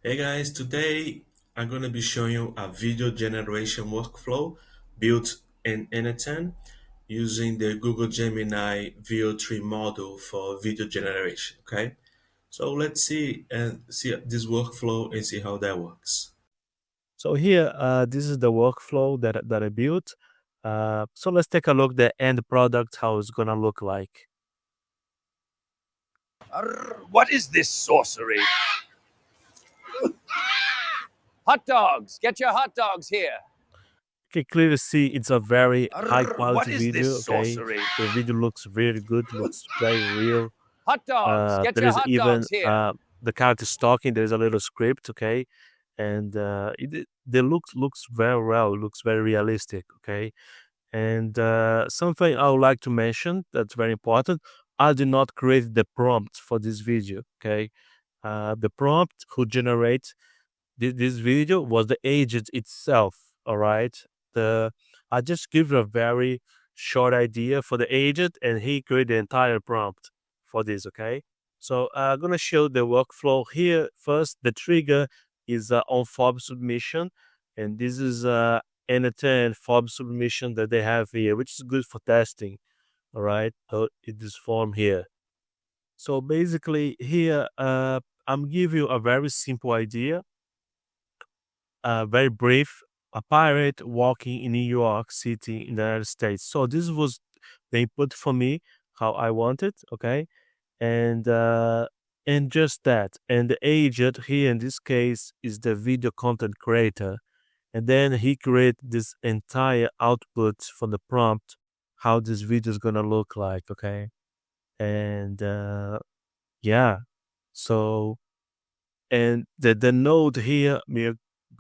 Hey guys, today I'm going to be showing you a video generation workflow built in N8N using the Google Gemini VEO3 model for video generation. Okay, so let's see this workflow and see how that works. So here, this is the workflow that I built. So let's take a look at the end product, how it's gonna look like. What is this sorcery? Hot dogs! Get your hot dogs here! You can clearly see it's a very high What quality is this video. Okay, sorcery? the video looks really good, looks very real. Hot dogs! Get There your is hot even dogs here! the characters talking. There is a little script. Okay, and the looks very well. Looks very realistic. Okay, and something I would like to mention that's very important. I did not create the prompt for this video. Okay, the prompt who generate this video was the agent itself. All right, the I just give a very short idea for the agent, and he created the entire prompt for this. Okay, so I'm gonna show the workflow here. First, the trigger is on form submission, and this is N10 form submission that they have here, which is good for testing. All right, so it is form here. So basically, here I'm giving you a very simple idea, very brief. A pirate walking in New York City in the United States. So this was the input for me, how I want it. Okay, and just that. And the agent here in this case is the video content creator, and then he create this entire output for the prompt, how this video is gonna look like. Okay, and yeah, so and the node here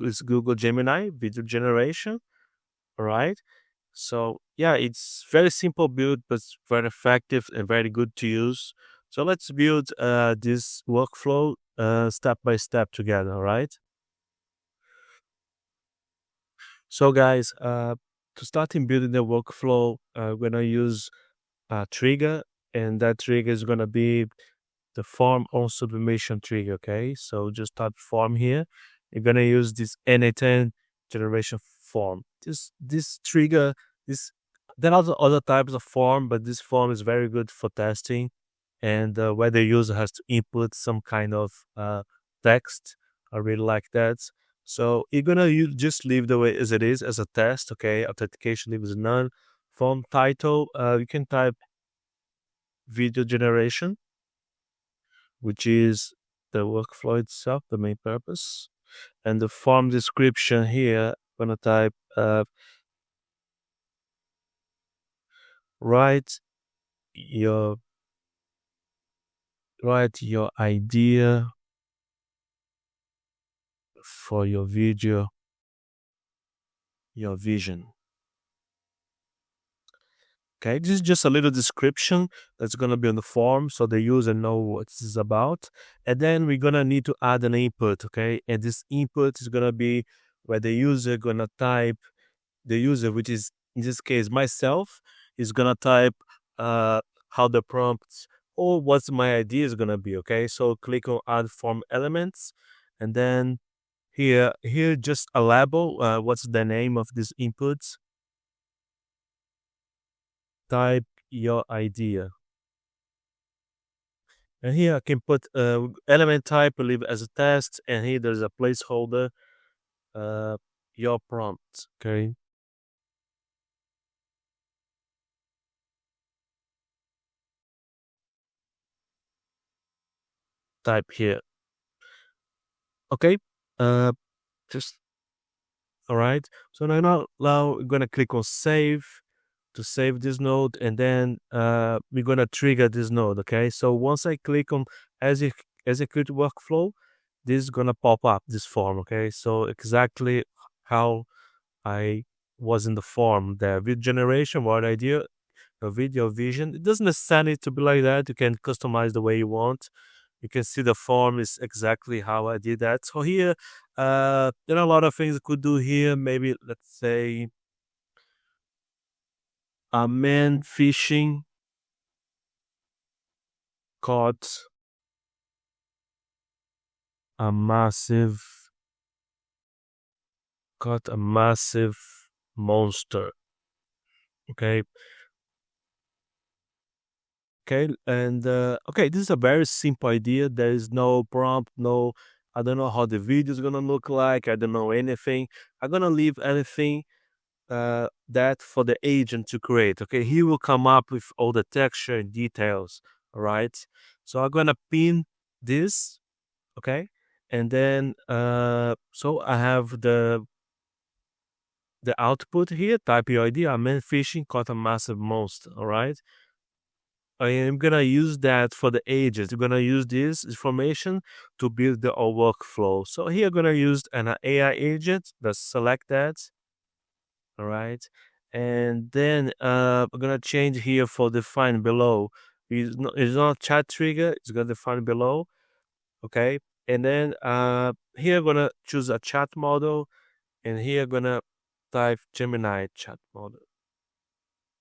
is Google Gemini video generation. All right. So yeah, it's very simple build, but it's very effective and very good to use. So let's build this workflow step by step together. All right. So guys, to start in building the workflow, we're gonna use a trigger, and that trigger is gonna be the form on sublimation trigger. Okay, so just type form here. You're gonna use this N8N generation form. This trigger, this there are other types of form, but this form is very good for testing, and where the user has to input some kind of text. I really like that. So you're gonna just leave the way as it is as a test. Okay, authentication leave as none. Form title, you can type video generation, which is the workflow itself, the main purpose. And the form description here, I'm gonna type write your write your idea for your video, your vision. Okay, this is just a little description that's gonna be on the form so the user know what this is about. And then we're gonna need to add an input, okay? And this input is gonna be where the user gonna type the user, which is in this case myself, is gonna type how the prompt or what's my idea is gonna be. Okay, so click on add form elements, and then here just a label. What's the name of this input? Type your idea, and here I can put element type, leave it as a test, and here there's a placeholder. Uh, your prompt. Okay, type here. Okay, uh, just all right. So now we're gonna click on save to save this node, and then we're gonna trigger this node. Okay. So once I click on execute workflow, this is gonna pop up this form. Okay. So exactly how I was in the form there. Video generation, what idea, a video vision. It doesn't necessarily need to be like that. You can customize the way you want. You can see the form is exactly how I did that. So here, there are a lot of things I could do here. Maybe let's say a man fishing caught a massive, caught a massive monster. Okay. Okay. And okay, this is a very simple idea. There is no prompt, no, I don't know how the video is gonna look like. I don't know anything. I'm gonna leave anything that for the agent to create. Okay, he will come up with all the texture and details. All right. So I'm gonna pin this. Okay, and then so I have the output here. Type your ID. I'm in fishing, caught a massive monster. All right. I am gonna use that for the agents. We're gonna use this information to build the our workflow. So here I'm gonna use an AI agent. Let's select that. All right. And then I'm gonna change here for define below. It's not chat trigger, it's gonna define below. Okay. And then here I'm gonna choose a chat model, and here I'm gonna type Gemini chat model.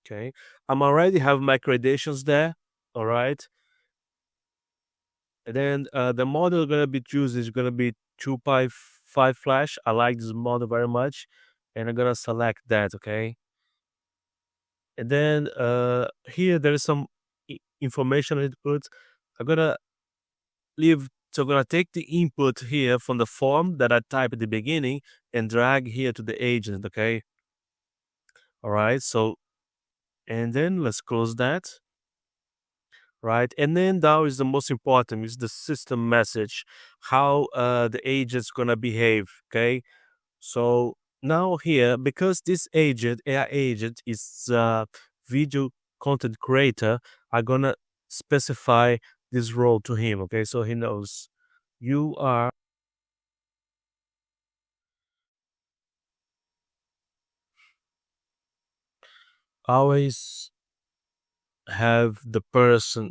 Okay. I'm already have my credentials there. All right. And then the model gonna be choose is gonna be 2.5 flash. I like this model very much. And I'm gonna select that, okay? And then here there is some information input. I'm gonna leave. So I'm gonna take the input here from the form that I typed at the beginning and drag here to the agent. Okay. All right. So and then let's close that. Right. And then now is the most important is the system message, how the agent's gonna behave. Okay. So now here, because this agent, AI agent, is a video content creator, I'm gonna specify this role to him. Okay, so he knows you are always have the person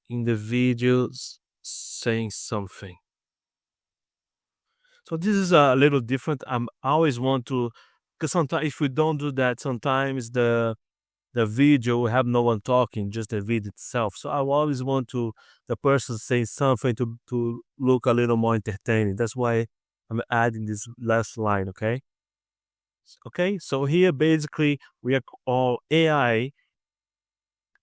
in the videos saying something. So this is a little different. I always want to, because sometimes if we don't do that, sometimes the video will have no one talking, just the video itself. So I always want to the person saying something to look a little more entertaining. That's why I'm adding this last line. Okay. Okay. So here basically we are all AI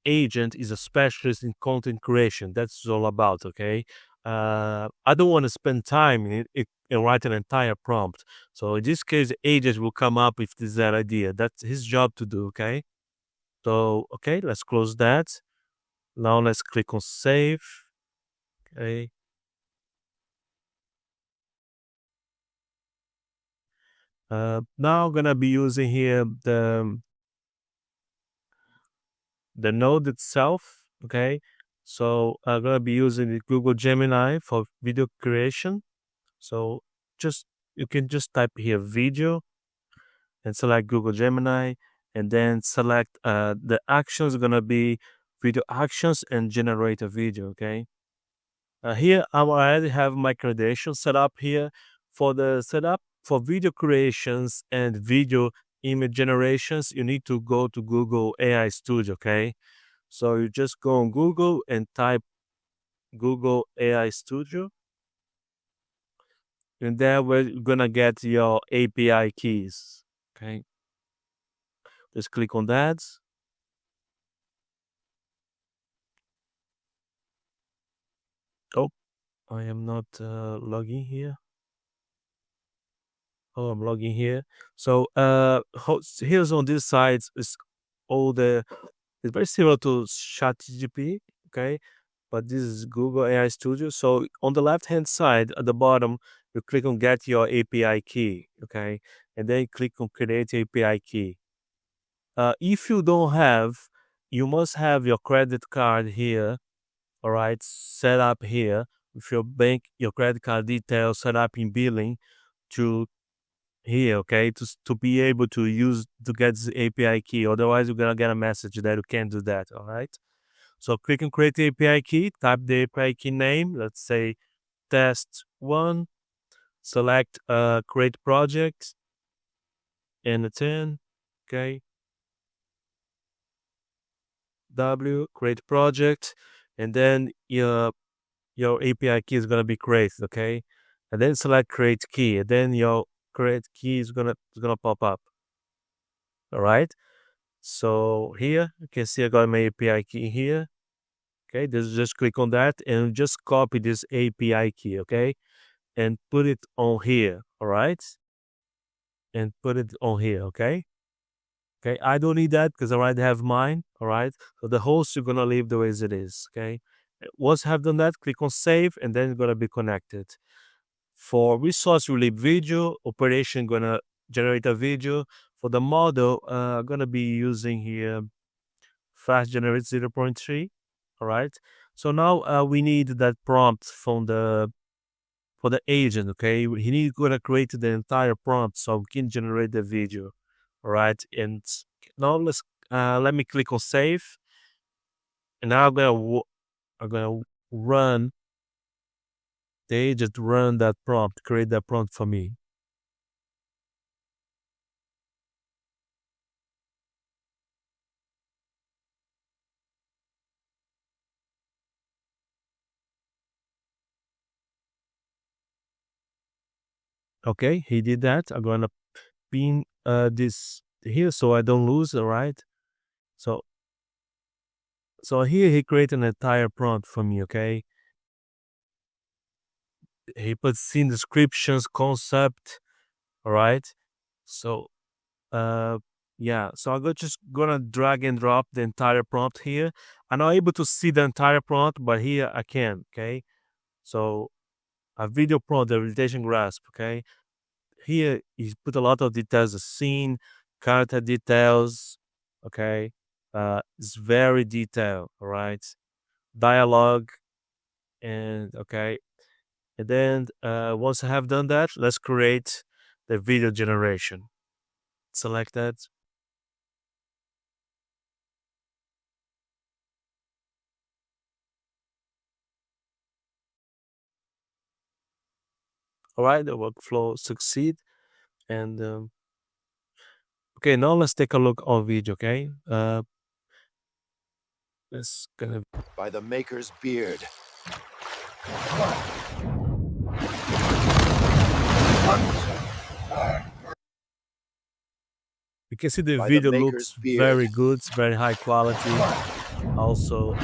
agent is a specialist in content creation. That's all about. Okay. I don't want to spend time in it and write an entire prompt. So in this case, the agent will come up with this that idea. That's his job to do. Okay. So, okay, let's close that. Now let's click on save. Okay. Now I'm gonna be using here the node itself. Okay. So I'm gonna be using the Google Gemini for video creation. So just you can just type here video and select Google Gemini, and then select the actions gonna be video actions and generate a video. Okay. Here I already have my credentials set up here for the setup for video creations and video image generations. You need to go to Google AI Studio. Okay, so you just go on Google and type Google AI Studio, and there we're gonna get your API keys. Okay, just click on that. Oh, I am not logging here. Oh, I'm logging here. So here's on this side is all the. It's very similar to ChatGPT, okay? But this is Google AI Studio. So on the left hand side at the bottom, you click on Get Your API Key, okay? And then you click on Create API Key. If you don't have, you must have your credit card here, all right, set up here with your bank, your credit card details set up in billing to here, okay, to be able to use to get the API key. Otherwise, you're gonna get a message that you can't do that. All right. So click on create the API key. Type the API key name. Let's say test one. Select create project. N8N. Okay. W create project, and then your API key is gonna be created, okay? And then select create key, and then your create key is gonna pop up. All right. So here you can see I got my API key here. Okay, just click on that and just copy this API key, okay, and put it on here. All right, and put it on here, okay. Okay, I don't need that because I already have mine. All right, so the host you're gonna leave the way as it is. Okay, once you have done that, click on save, and then it's gonna be connected. For resource will leave video operation gonna generate a video. For the model, I'm gonna be using here fast generate 0.3. All right. So now we need that prompt from the for the agent. Okay, he need gonna create the entire prompt so we can generate the video. All right, and now let me click on save, and now I'm gonna run the agent run that prompt, create that prompt for me. Okay, he did that. I'm gonna pin this here so I don't lose. All right. So here he created an entire prompt for me. Okay, he put scene descriptions, concept. All right. So uh yeah, so just gonna drag and drop the entire prompt here. I'm not able to see the entire prompt, but here I can. Okay, so a video prompt, the realization grasp. Okay, here you put a lot of details, the scene, character details. Okay, it's very detailed. All right, dialogue, and okay, and then once I have done that, let's create the video generation. Select that. All right, the workflow succeed. And okay, now let's take a look on video. Okay, let's gonna. By the maker's beard. You can see the By the video maker's looks beard. very good. It's very high quality. Also,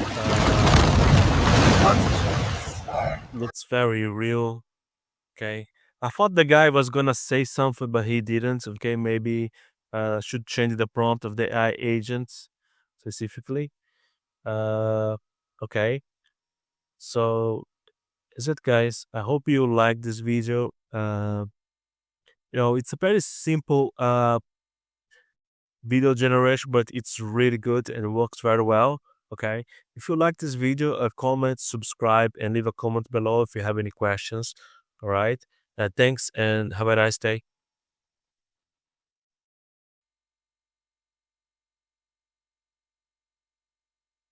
looks very real. Okay, I thought the guy was gonna say something, but he didn't. Okay, maybe should change the prompt of the AI agents specifically. Uh, okay. So is it, guys? I hope you like this video. It's a very simple video generation, but it's really good and it works very well. Okay. If you like this video, comment, subscribe, and leave a comment below if you have any questions. All right. Thanks and have a nice day.